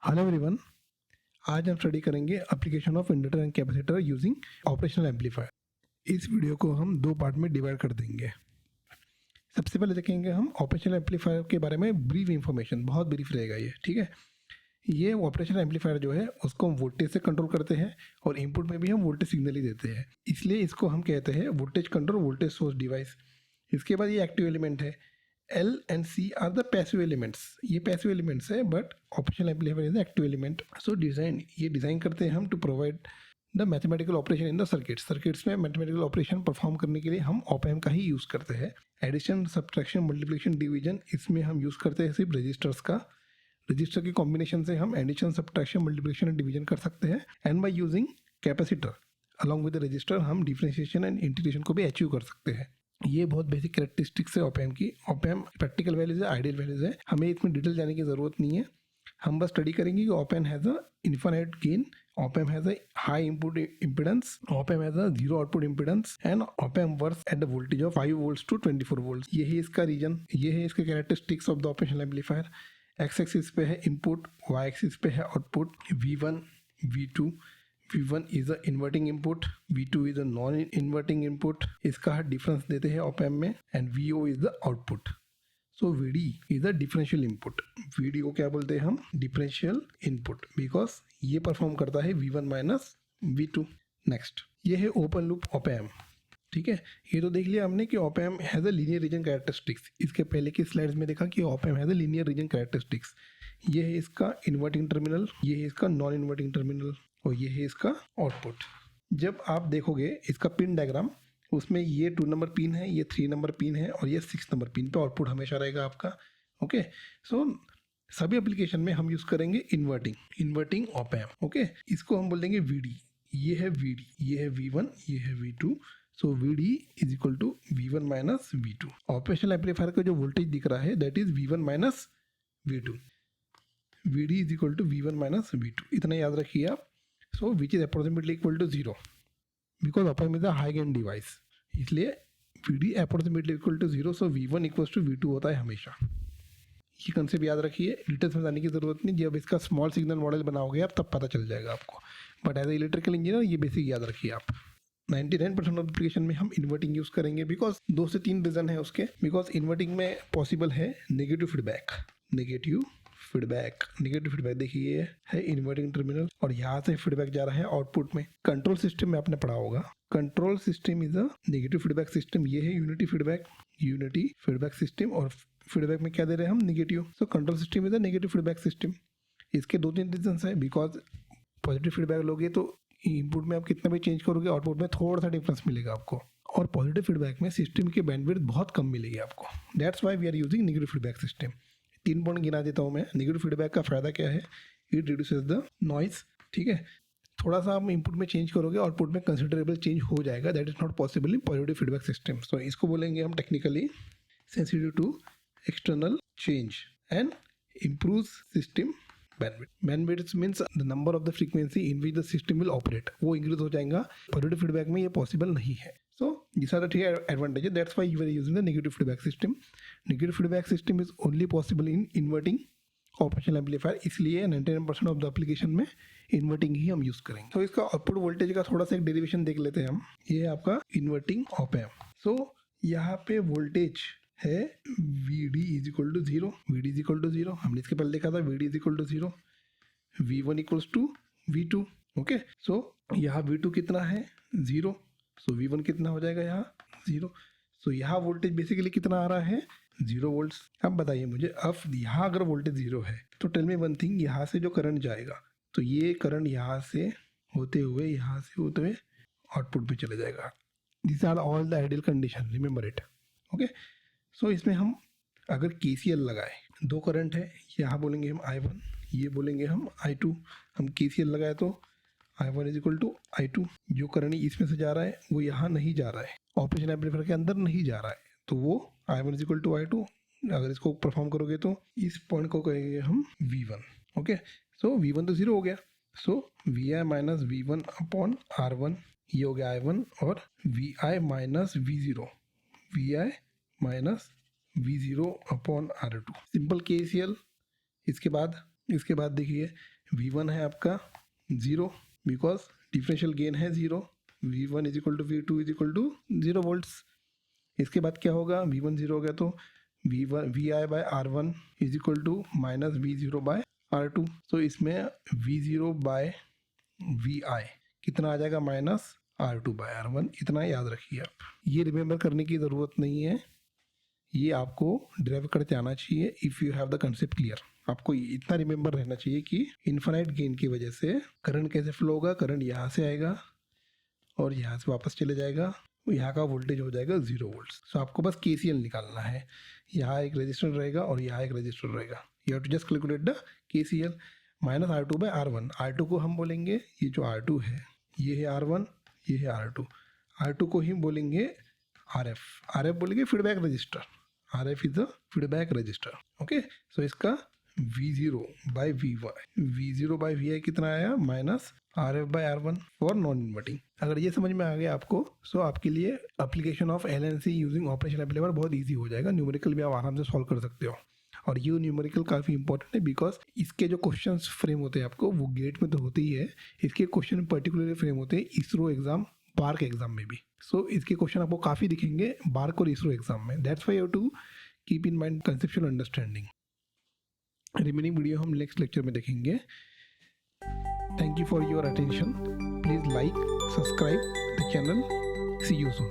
Hello everyone, आज हम study करेंगे application of inductor and capacitor using operational amplifier. इस वीडियो को हम दो पार्ट में डिवाइड कर देंगे। सबसे पहले देखेंगे हम ऑपरेशनल एम्पलीफायर के बारे में ब्रीफ इंफॉर्मेशन, बहुत ब्रीफ रहेगा ये, ठीक है। ये ऑपरेशनल एम्पलीफायर जो है उसको हम वोल्टेज से कंट्रोल करते हैं और इनपुट में भी हम वोल्टेज सिग्नल ही देते हैं, इसलिए इसको हम कहते हैं voltage control voltage source device. इसके बाद ये एक्टिव एलिमेंट है। L and C are the passive elements। ये passive elements है, but operational amplifier is the active element। So ये डिज़ाइन करते हैं हम to provide the mathematical operation in the circuits। Circuits में mathematical operation परफॉर्म करने के लिए हम ऑप एम्प का ही यूज़ करते हैं। एडिशन, सब्ट्रैक्शन, मल्टीप्लिकेशन, डिवीजन, इसमें हम यूज़ करते हैं सिर्फ रजिस्टर्स का। रजिस्टर के कॉम्बिनेशन से हम addition, subtraction, multiplication and division कर सकते हैं। And by using capacitor along with register हम डिफरेंशिएशन एंड इंटीग्रेशन को भी अचीव कर सकते हैं। ये बहुत बेसिक कैरेक्टरिस्टिक्स है ऑप एम्प की। ऑप एम्प प्रैक्टिकल वैल्यूज है, आइडियल वैल्यूज है, हमें इसमें डिटेल जाने की ज़रूरत नहीं है। हम बस स्टडी करेंगे कि op amp has a infinite gain, op amp has a high input impedance, op amp has a zero output impedance and op amp works at the voltage of 5 volts to 24 volts. ये है इसका reason, ये है इसके characteristics of the operational amplifier. X axis पे है input, Y axis पे है output. V1, V2, V1 is a inverting input, V2 is a non-inverting input। इसका डिफरेंस देते हैं ऑप एम्प में। And VO is the output। So VD is a differential input। VD को क्या बोलते हैं हम? differential input, because ये परफॉर्म करता है V1 माइनस V2। नेक्स्ट, ये है ओपन लूप ऑप एम्प, ठीक है। ये तो देख लिया हमने कि op amp has a linear region characteristics. इसके पहले की स्लाइड्स में देखा कि op amp has a linear region characteristics. ये है इसका इन्वर्टिंग टर्मिनल, ये है इसका नॉन इन्वर्टिंग टर्मिनल और ये है इसका आउटपुट। जब आप देखोगे इसका पिन डायग्राम, उसमें ये 2 नंबर पिन है, ये 3 नंबर पिन है और ये 6 नंबर पिन पे आउटपुट हमेशा रहेगा आपका। ओके, सो सभी एप्लीकेशन में हम यूज़ करेंगे इन्वर्टिंग ऑप एम्प। ओके, इसको हम बोल देंगे VD। ये है VD, ये है V1, ये है V2। So VD is equal to V1 minus V2। Operational amplifier का जो वोल्टेज दिख रहा है that is V1 minus V2। VD is equal to V1 minus V2, इतना याद रखिए आप। So which is approximately equal to 0 because op amp is a high gain device, इसलिए VD approximately equal to 0। So V1 equal to V2 होता है हमेशा। ये concept याद रखिए, डिटेल्स में जाने की जरूरत नहीं। जब इसका स्मॉल सिग्नल मॉडल बनाओगे आप तब पता चल जाएगा आपको, but as a electrical engineer ये बेसिक याद रखिए आप। 99% ऑफ एप्लीकेशन में हम इन्वर्टिंग यूज़ करेंगे, बिकॉज 2 से 3 रीज़न है उसके। बिकॉज इन्वर्टिंग में पॉसिबल है नेगेटिव फीडबैक। नेगेटिव फीडबैक देखिए, ये है इन्वर्टिंग टर्मिनल और यहाँ से फीडबैक जा रहा है आउटपुट में। कंट्रोल सिस्टम में आपने पढ़ा होगा, control system is a negative feedback system. ये है यूनिटी फीडबैक सिस्टम और फीडबैक में क्या दे रहे हैं हम? Negative. So control system is a negative feedback system. इसके 2-3 रीजन है। बिकॉज पॉजिटिव फीडबैक लोगे तो इनपुट में आप कितना भी चेंज करोगे आउटपुट में थोड़ा सा डिफरेंस मिलेगा आपको, और पॉजिटिव फीडबैक में सिस्टम की बैंडविड्थ बहुत कम मिलेगी आपको। That's why we are using negative feedback system. 3 point गिना देता हूँ मैं। नेगेटिव फीडबैक का फायदा क्या है? इट रिड्यूसेस द नॉइज, ठीक है। थोड़ा सा आप इनपुट में चेंज करोगे आउटपुट में कंसिडरेबल चेंज हो जाएगा। That is not possible in positive feedback system. So इसको बोलेंगे हम technically sensitive to external change and improves system bandwidth। bandwidth means the number of the frequency in which the system will operate, वो increase हो जाएगा। Positive feedback में ये possible नहीं है। सो these are the 3 advantages। that's why you are using the negative feedback system। negative feedback system is only possible in inverting operational amplifier, इसलिए 99% of the application में inverting ही हम use करेंगे। तो इसका आउटपुट वोल्टेज का थोड़ा सा एक डेरिवेशन देख लेते हैं हम। ये है आपका इन्वर्टिंग ऑप एम्प। सो यहाँ पे वोल्टेज है VD is equal to 0। VD is equal to 0 हमने इसके पहले देखा था। VD is equal to 0, V1 equals to V2। Okay, so यहाँ V2 कितना है? 0। सो V1 कितना हो जाएगा यहाँ? 0। सो यहाँ वोल्टेज बेसिकली कितना आ रहा है? 0 वोल्ट्स। अब बताइए मुझे, अब यहाँ अगर वोल्टेज 0 है तो टेल मी वन थिंग, यहाँ से जो करंट जाएगा तो ये करंट यहाँ से होते हुए आउटपुट पे चले जाएगा। This are all the ideal condition, remember it. Okay, so इसमें हम अगर KCL लगाए, 2 करंट है, यहाँ बोलेंगे हम I1, ये बोलेंगे हम I2। हम KCL लगाए तो I1 is equal to I2। जो करंट इसमें से जा रहा है वो यहाँ नहीं जा रहा है, ऑपरेशन एम्पलीफायर के अंदर नहीं जा रहा है, तो वो I1 is equal to I2। अगर इसको परफॉर्म करोगे तो इस पॉइंट को कहेंगे हम V1। ओके, सो V1 तो 0 हो गया। सो VI minus V1 upon R1, ये हो गया I1, और VI minus V0, VI minus V0 upon R2। Simple KCL। इसके बाद देखिए V1 है आपका 0 बिकॉज डिफरेंशियल गेन है 0, V1 is equal to V2 is equal to 0 volts. इसके बाद क्या होगा, V1 0 हो गया तो VI by R1 is equal to minus V0 by R2। तो इसमें V0 बाय VI कितना आ जाएगा, माइनस R2 बाय R1। इतना याद रखिए आप, ये रिमेंबर करने की ज़रूरत नहीं है, ये आपको ड्राइव करते आना चाहिए if you have the concept clear. आपको इतना रिमेंबर रहना चाहिए कि इन्फिनाइट गेन की वजह से करंट कैसे फ्लो होगा, करंट यहाँ से आएगा और यहाँ से वापस चले जाएगा, यहाँ का वोल्टेज हो जाएगा 0 वोल्ट्स। सो आपको बस KCL निकालना है, यहाँ एक रजिस्टर रहेगा और यहाँ एक रजिस्टर रहेगा। You have to just calculate the KCL। Minus R2 by R1, R2 को हम बोलेंगे, ये जो R2 है ये है R1, ये है R2। R2 को ही बोलेंगे RF बोलेंगे feedback register, RF is the feedback register. Okay, so इसका V0 बाई VI कितना आया, minus RF by R1 for non inverting. अगर ये समझ में आ गया आपको, सो आपके लिए application of LNC using operational amplifier बहुत इजी हो जाएगा। न्यूमेरिकल भी आप आराम से सॉल्व कर सकते हो, और ये न्यूमेरिकल काफ़ी इंपॉर्टेंट है बिकॉज इसके जो क्वेश्चंस फ्रेम होते हैं आपको, वो गेट में तो होते ही है, इसके क्वेश्चन पर्टिकुलरली फ्रेम होते हैं इसरो एग्जाम, बार्क एग्जाम में भी। सो इसके क्वेश्चन आपको काफ़ी दिखेंगे बार्क और इसरो एग्जाम में। That's why you have to keep in mind conceptual understanding. Remaining video हम नेक्स्ट लेक्चर में देखेंगे। Thank you for your attention. Please like, subscribe the channel. See you soon.